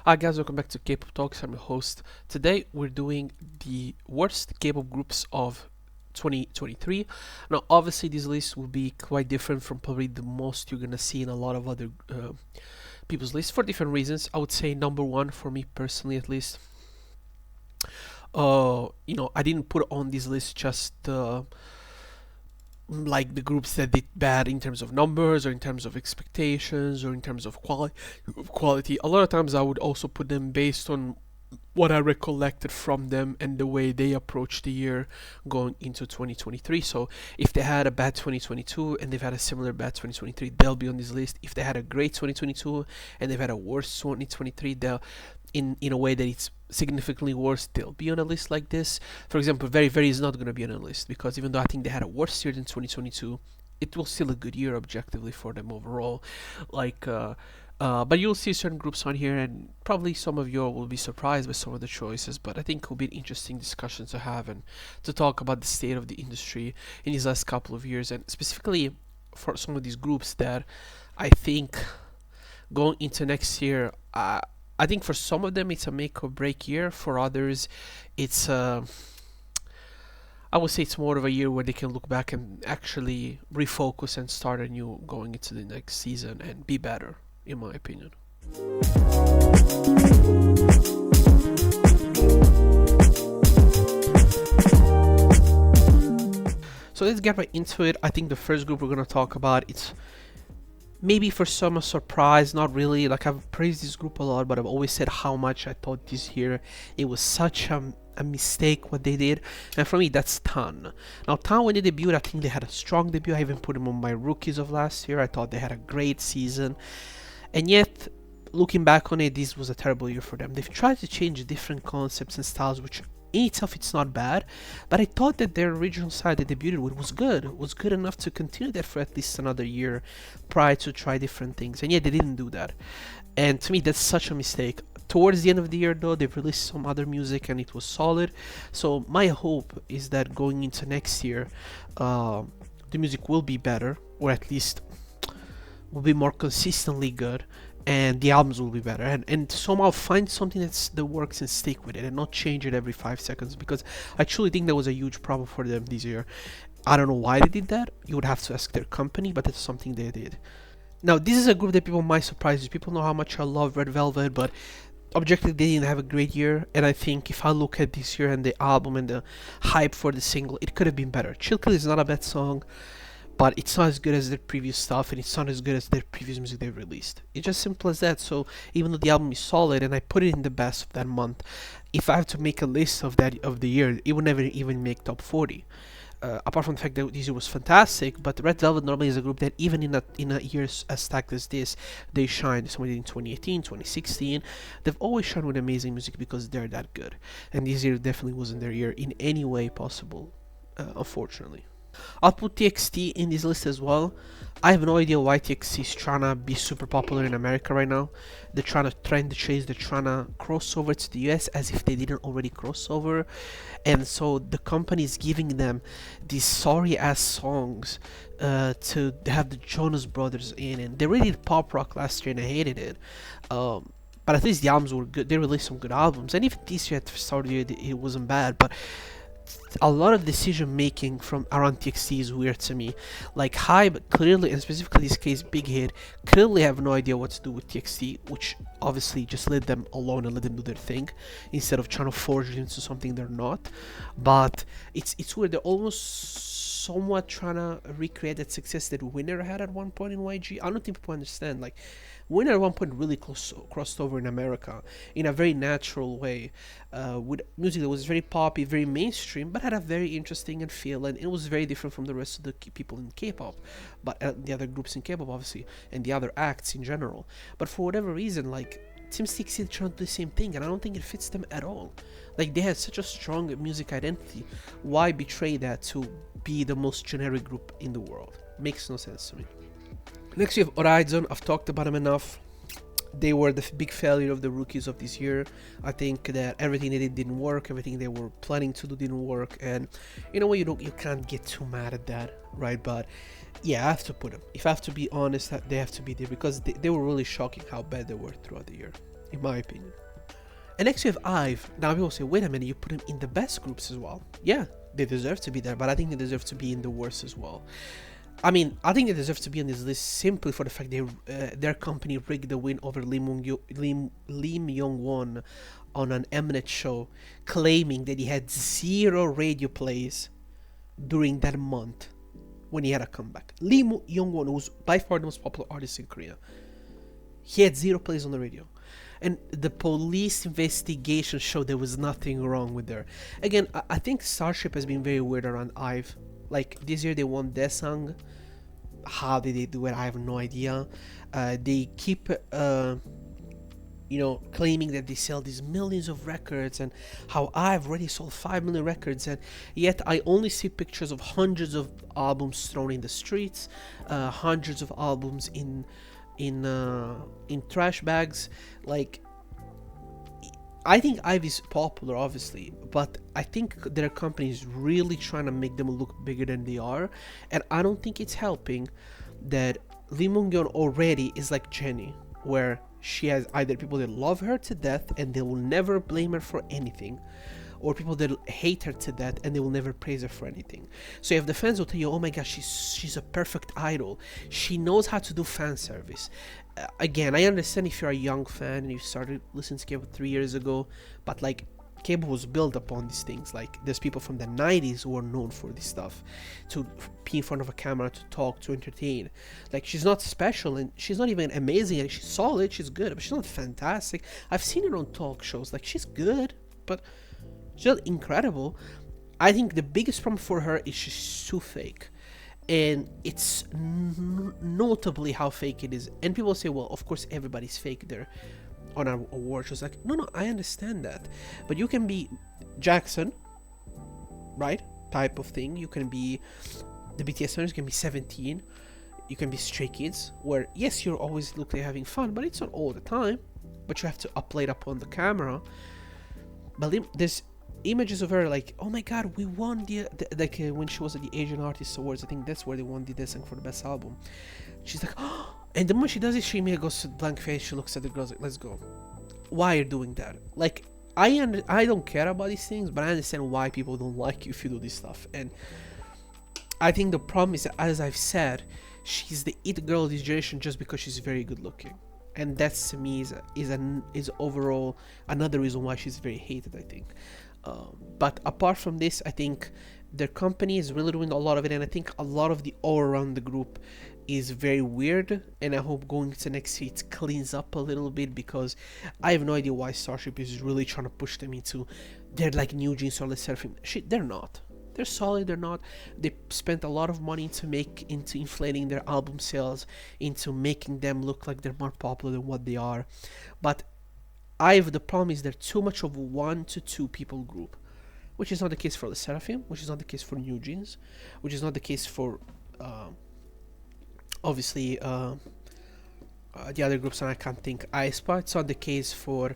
Hi guys, welcome back to Kpop Talks. I'm your host. Today we're doing the worst Kpop groups of 2023. Now, obviously, this list will be quite different from probably the most you're gonna see in a lot of other people's lists for different reasons. I would say number one for me personally, at least. I didn't put on this list just like the groups that did bad in terms of numbers or in terms of expectations or in terms of quality. A lot of times I would also put them based on what I recollected from them and the way they approached the year going into 2023. So if they had a bad 2022 and they've had a similar bad 2023, they'll be on this list. If they had a great 2022 and they've had a worse 2023, they'll in a way that it's significantly worse, they'll be on a list like this. For example, Very Very is not going to be on a list because even though I think they had a worse year than 2022, it was still a good year objectively for them overall. But you'll see certain groups on here, and probably some of you will be surprised by some of the choices. But I think it will be an interesting discussion to have and to talk about the state of the industry in these last couple of years, and specifically for some of these groups that I think going into next year. I think for some of them it's a make or break year. For others, it's I would say it's more of a year where they can look back and actually refocus and start anew going into the next season and be better, in my opinion. So let's get right into it. I think the first group we're gonna talk about, it's maybe for some a surprise, not really. Like, I've praised this group a lot, but I've always said how much I thought this year it was such a mistake what they did, and for me that's Tan. Now Tan, when they debuted, I think they had a strong debut. I even put them on my rookies of last year. I thought they had a great season, and yet looking back on it, this was a terrible year for them. They've tried to change different concepts and styles, which in itself it's not bad, but I thought that their original side they debuted with was good enough to continue that for at least another year prior to try different things, and yet they didn't do that, and to me that's such a mistake. Towards the end of the year though, they've released some other music and it was solid, so my hope is that going into next year the music will be better, or at least will be more consistently good, and the albums will be better, and somehow find something that works and stick with it and not change it every 5 seconds, because I truly think that was a huge problem for them this year. I don't know why they did that. You would have to ask their company, but it's something they did. Now this is a group that people might surprise you. People know how much I love Red Velvet, but objectively they didn't have a great year, and I think if I look at this year and the album and the hype for the single, it could have been better. Chill Kill is not a bad song, but it's not as good as their previous stuff, and it's not as good as their previous music they've released. It's just simple as that. So even though the album is solid and I put it in the best of that month, if I have to make a list of the year, it would never even make top 40. Apart from the fact that this year was fantastic, but Red Velvet normally is a group that even in a year as stacked as this, they shine. Somebody in 2018, 2016, they've always shined with amazing music because they're that good. And this year definitely wasn't their year in any way possible, unfortunately. I'll put TXT in this list as well. I have no idea why TXT is trying to be super popular in America right now. They're trying to trend the chase, they're trying to cross over to the US as if they didn't already cross over. And so the company is giving them these sorry ass songs to have the Jonas Brothers in. And they really did pop rock last year and I hated it. But at least the albums were good. They released some good albums. And even this year at the start of the year, it wasn't bad. But a lot of decision making from around TXT is weird to me. Like Hybe clearly, and specifically in this case Big Hit, clearly have no idea what to do with TXT, which obviously just let them alone and let them do their thing instead of trying to forge it into something they're not. But it's weird. They're almost somewhat trying to recreate that success that Winner had at one point in YG. I don't think people understand. Like, Winner at one point really crossed over in America in a very natural way, with music that was very poppy, very mainstream, but had a very interesting and feel, and it was very different from the rest of the people in K-pop, but the other groups in K-pop obviously, and the other acts in general. But for whatever reason, like, Team 6 is trying to do the same thing, and I don't think it fits them at all. Like, they had such a strong music identity. Why betray that to be the most generic group in the world? Makes no sense to me. Next we have Orizon. I've talked about them enough. They were the big failure of the rookies of this year. I think that everything they did didn't work. Everything they were planning to do didn't work. And in a way, you can't get too mad at that, right? But yeah, I have to put them. If I have to be honest, they have to be there because they were really shocking how bad they were throughout the year. in my opinion. And next we have IVE. Now people say, wait a minute, you put them in the best groups as well. Yeah, they deserve to be there, but I think they deserve to be in the worst as well. I mean, I think they deserve to be on this list simply for the fact their company rigged the win over Lim Young on an Mnet show, claiming that he had 0 radio plays during that month when he had a comeback. Lim Young, who's by far the most popular artist in Korea, he had 0 plays on the radio. And the police investigation showed there was nothing wrong with her. Again, I think Starship has been very weird around IVE. Like, this year they won Desang. How did they do it? I have no idea. They keep, claiming that they sell these millions of records and how I've already sold 5 million records, and yet I only see pictures of hundreds of albums thrown in the streets, hundreds of albums in trash bags. Like, I think IVE is popular, obviously, but I think their company is really trying to make them look bigger than they are, and I don't think it's helping that Lim Young already is like Jennie, where she has either people that love her to death and they will never blame her for anything, or people that hate her to death and they will never praise her for anything. So you have the fans who tell you, oh my gosh, she's a perfect idol. She knows how to do fan service. Again, I understand if you're a young fan and you started listening to K-pop 3 years ago, but like, K-pop was built upon these things. Like, there's people from the 90s who are known for this stuff, to be in front of a camera, to talk, to entertain. Like, she's not special and she's not even amazing. Like, she's solid, she's good, but she's not fantastic. I've seen her on talk shows. Like, she's good, but she's not incredible. I think the biggest problem for her is she's too fake. And it's notably how fake it is. And people say, well, of course everybody's fake there on our award shows. Like, no, I understand that. But you can be Jackson, right? Type of thing. You can be the BTS members, you can be 17. You can be Stray Kids, where, yes, you're always look like having fun, but it's not all the time. But you have to upload it up on the camera. But there's images of her like, oh my god, we won when she was at the Asian Artist Awards. I think that's where they won the Desang for the best album. She's like, oh, and the moment she does it, she immediately goes to blank face. She looks at the girls like, let's go. Why are you doing that? Like, I don't care about these things, but I understand why people don't like you if you do this stuff. And I think the problem is that, as I've said, she's the it girl of this generation just because she's very good looking, and that's, to me, is overall another reason why she's very hated, I think. But apart from this, I think their company is really doing a lot of it, and I think a lot of the all around the group is very weird, and I hope going to next year it cleans up a little bit, because I have no idea why Starship is really trying to push them into they're like New Jeans or Let's Surfing. Shit, they're not. They're solid, they're not. They spent a lot of money into inflating their album sales, into making them look like they're more popular than what they are. But the problem is they're too much of a 1 to 2 people group, which is not the case for the Seraphim, which is not the case for New Jeans, which is not the case for obviously the other groups, and I can't think. aespa. It's not the case for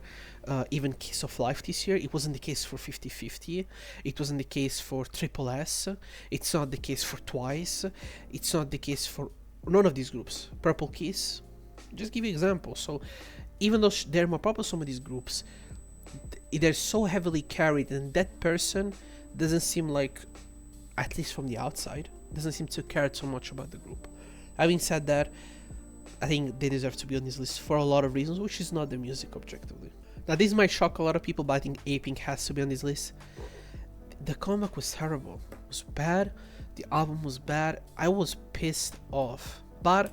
even Kiss of Life this year. It wasn't the case for 50/50. It wasn't the case for Triple S. It's not the case for Twice. It's not the case for none of these groups. Purple Kiss. Just give you examples. So even though they're more popular, some of these groups, they're so heavily carried, and that person doesn't seem like, at least from the outside, doesn't seem to care so much about the group. Having said that, I think they deserve to be on this list for a lot of reasons, which is not the music objectively. Now, this might shock a lot of people, but I think APINK has to be on this list. The comeback was terrible. It was bad. The album was bad. I was pissed off. But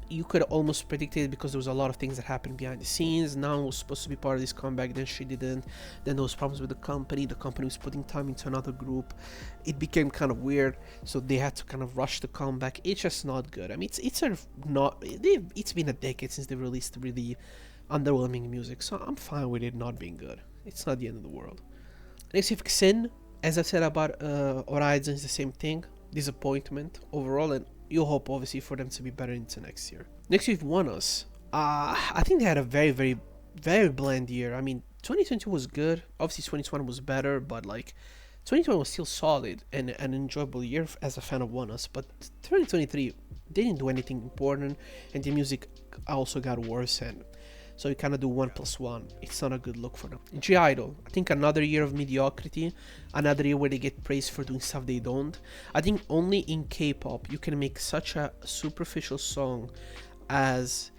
you could almost predict it, because there was a lot of things that happened behind the scenes. Now was supposed to be part of this comeback, then she didn't. Then there was problems with the company. The company was putting time into another group. It became kind of weird, so they had to kind of rush the comeback. It's just not good. I mean, it's sort of not. It's been a decade since they released really underwhelming music, so I'm fine with it not being good. It's not the end of the world. Next, we have Xin. As I said about Orizon, it's the same thing. Disappointment overall, and you hope obviously for them to be better into next year. Next we have ONEUS. I think they had a very, very, very bland year. I mean, 2020 was good. Obviously 2021 was better, but like 2020 was still solid and an enjoyable year as a fan of ONEUS. But 2023, they didn't do anything important, and the music also got worse. And So you kind of do 1+1. It's not a good look for them. GIDLE, I think another year of mediocrity, another year where they get praised for doing stuff they don't. I think only in K-pop you can make such a superficial song as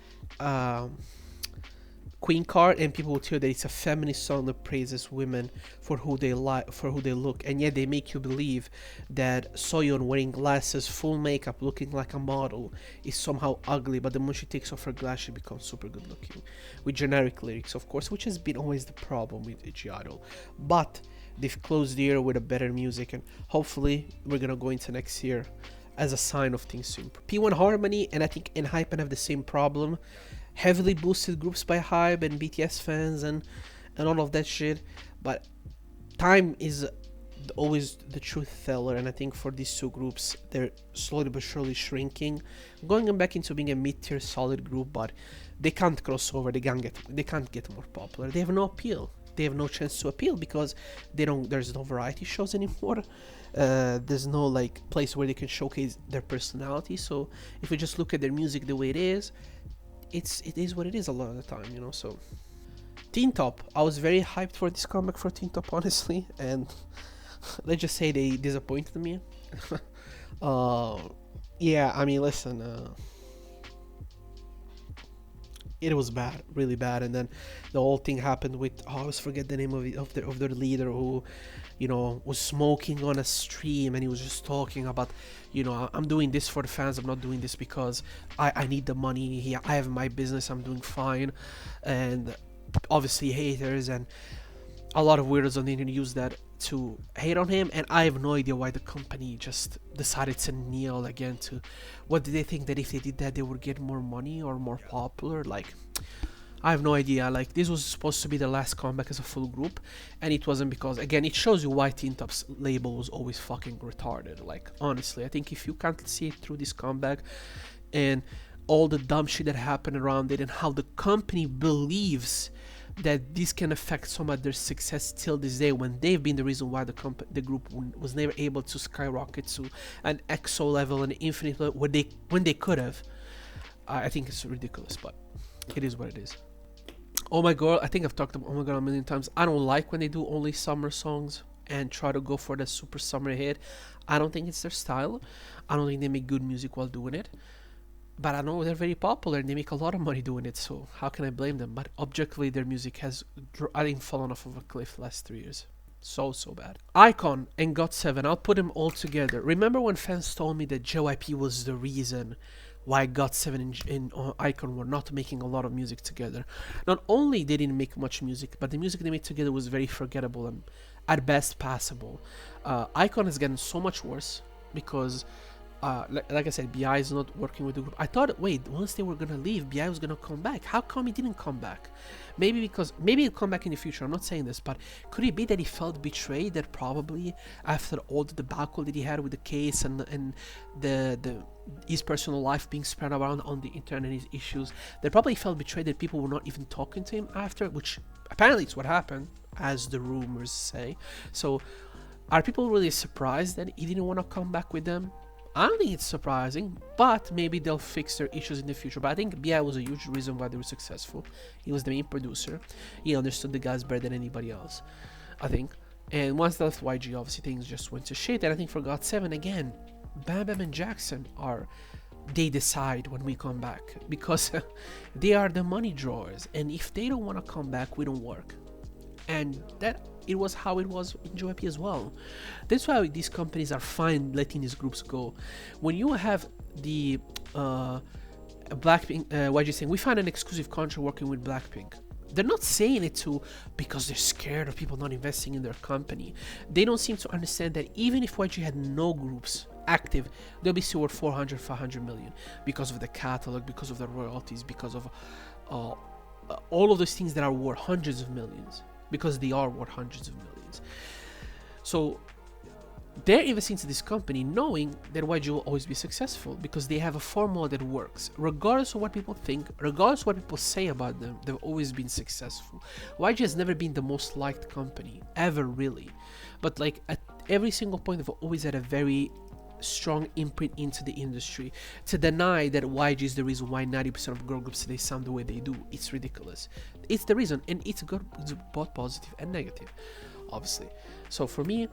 Queen Card, and people will tell you that it's a feminist song that praises women for who they like, for who they look, and yet they make you believe that Soyeon wearing glasses, full makeup, looking like a model is somehow ugly, but the moment she takes off her glass she becomes super good looking, with generic lyrics of course, which has been always the problem with GIDLE. But they've closed the year with a better music, and hopefully we're gonna go into next year as a sign of things to improve. P1 Harmony and I think Enhypen have the same problem. Heavily boosted groups by Hype and BTS fans and all of that shit, but time is always the truth teller, and I think for these two groups they're slowly but surely shrinking, going back into being a mid-tier solid group, but they can't cross over, they can't get more popular, they have no appeal, they have no chance to appeal because there's no variety shows anymore. There's no like place where they can showcase their personality. So if we just look at their music the way it is what it is a lot of the time, you know. So Teen Top, I was very hyped for this comeback for Teen Top, honestly, and let's just say they disappointed me. Yeah, I mean, listen, it was bad, really bad, and then the whole thing happened with, I always forget the name of their leader, who, you know, was smoking on a stream, and he was just talking about, you know, I'm doing this for the fans, I'm not doing this because I need the money, I have my business, I'm doing fine. And obviously haters and a lot of weirdos on the internet use that to hate on him, and I have no idea why the company just decided to kneel again. To what did they think, that if they did that they would get more money or more popular? Like, I have no idea. Like, this was supposed to be the last comeback as a full group, and it wasn't, because again it shows you why Teen Top's label was always fucking retarded. Like, honestly, I think if you can't see it through this comeback and all the dumb shit that happened around it, and how the company believes that this can affect some of their success till this day, when they've been the reason why the group was never able to skyrocket to an EXO level and infinite level when they could have. I think it's ridiculous, but it is what it is. Oh my god, I think I've talked about Oh My God a million times. I don't like when they do only summer songs and try to go for the super summer hit. I don't think it's their style. I don't think they make good music while doing it. But I know they're very popular and they make a lot of money doing it, so how can I blame them? But objectively, their music has, I think, fallen off of a cliff the last 3 years. So bad. IKON and GOT7, I'll put them all together. Remember when fans told me that JYP was the reason why GOT7 and IKON were not making a lot of music together? Not only they didn't make much music, but the music they made together was very forgettable and at best passable. IKON has gotten so much worse because like I said, BI is not working with the group. I thought, wait, once they were gonna leave, BI was gonna come back. How come he didn't come back? Maybe he'll come back in the future. I'm not saying this, but could it be that he felt betrayed? That probably after all the debacle that he had with the case and his personal life being spread around on the internet and his issues, they probably felt betrayed that people were not even talking to him after, which apparently it's what happened, as the rumors say. So, are people really surprised that he didn't want to come back with them? I don't think it's surprising, but maybe they'll fix their issues in the future. But I think BI was a huge reason why they were successful. He was the main producer. He understood the guys better than anybody else, I think. And once they left YG, obviously things just went to shit. And I think for GOT7, again, Bam Bam and Jackson they decide when we come back, because they are the money drawers. And if they don't want to come back, we don't work. And that it was how it was in JYP as well. That's why these companies are fine letting these groups go. When you have the Blackpink, YG saying, we find an exclusive contract working with Blackpink. They're not saying it because they're scared of people not investing in their company. They don't seem to understand that even if YG had no groups active, they'll be still worth 400, 500 million because of the catalog, because of the royalties, because of all of those things that are worth hundreds of millions. Because they are worth hundreds of millions. So they're investing into this company knowing that YG will always be successful, because they have a formula that works. Regardless of what people think, regardless of what people say about them, they've always been successful. YG has never been the most liked company, ever, really. But like at every single point, they've always had a very strong imprint into the industry. To deny that YG is the reason why 90% of girl groups today sound the way they do, it's ridiculous. It's the reason, and it's good, it's both positive and negative, obviously. So for me,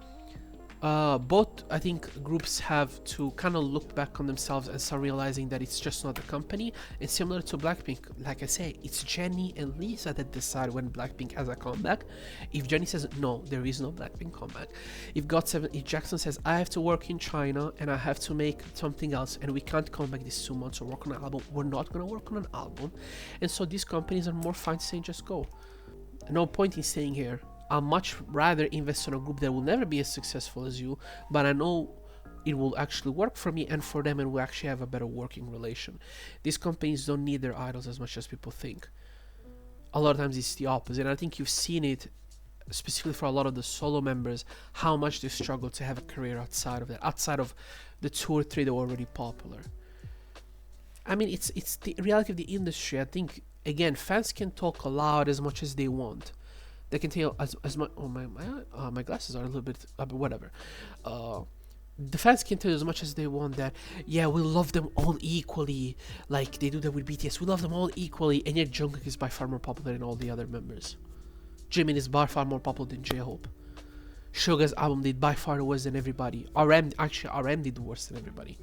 both I think groups have to kind of look back on themselves and start realizing that it's just not the company. And similar to Blackpink, like I say, it's Jennie and Lisa that decide when Blackpink has a comeback. If Jennie says no, there is no Blackpink comeback. If if Jackson says I have to work in China and I have to make something else and we can't come back these 2 months or work on an album, we're not gonna work on an album. And so these companies are more fine saying just go. No point in staying here. I'd much rather invest in a group that will never be as successful as you, but I know it will actually work for me and for them, and we'll actually have a better working relation. These companies don't need their idols as much as people think. A lot of times it's the opposite, and I think you've seen it specifically for a lot of the solo members, how much they struggle to have a career outside of that, outside of the 2 or 3 that were already popular. I mean, it's the reality of the industry. I think, again, fans can talk loud as much as they want. They can tell as much. Oh, my glasses are a little bit whatever. The fans can tell as much as they want that, yeah, we love them all equally, like they do that with BTS. We love them all equally, and yet Jungkook is by far more popular than all the other members. Jimin is by far more popular than J-Hope. Suga's album did by far worse than everybody. RM did worse than everybody.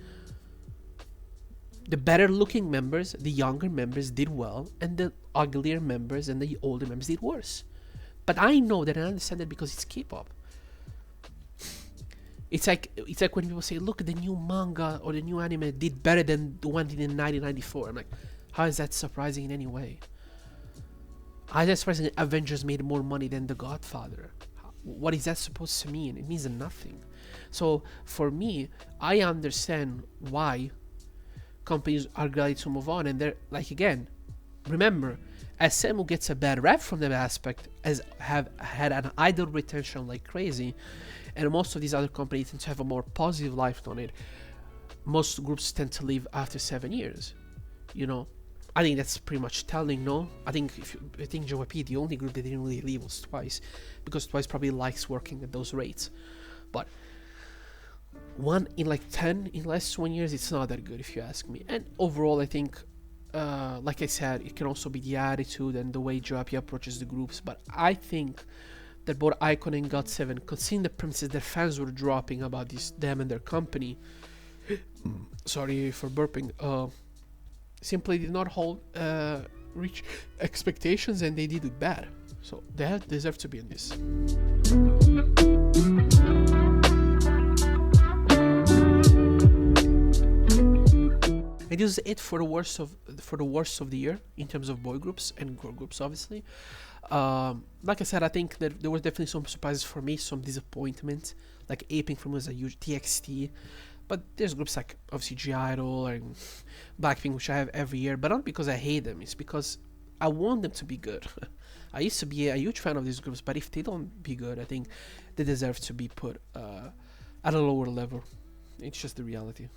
The better looking members, the younger members did well, and the uglier members and the older members did worse. But I know that, and I understand that because it's K-pop. It's like when people say, look, the new manga or the new anime did better than the one in 1994. I'm like, how is that surprising in any way? How is that surprising that Avengers made more money than The Godfather? What is that supposed to mean? It means nothing. So for me, I understand why companies are ready to move on, and they're like, again, remember, SM, who gets a bad rap from that aspect, have had an idol retention like crazy, and most of these other companies tend to have a more positive life on it. Most groups tend to leave after 7 years. You know, I think that's pretty much telling. No, I think JYP, the only group that didn't really leave was Twice, because Twice probably likes working at those rates. But 1 in like 10 in less than 1 year, it's not that good if you ask me. And overall, I think, like I said, it can also be the attitude and the way JYP approaches the groups. But I think that both IKON and GOT7, considering the premises that fans were dropping about them and their company, sorry for burping, simply did not reach expectations, and they did it bad. So they deserve to be in this. And this is it for the worst of the year in terms of boy groups and girl groups, obviously. Like I said, I think that there were definitely some surprises for me, some disappointment. Like APINK from was a huge TXT, but there's groups like obviously GIDLE and Blackpink, which I have every year, but not because I hate them. It's because I want them to be good. I used to be a huge fan of these groups, but if they don't be good, I think they deserve to be put at a lower level. It's just the reality.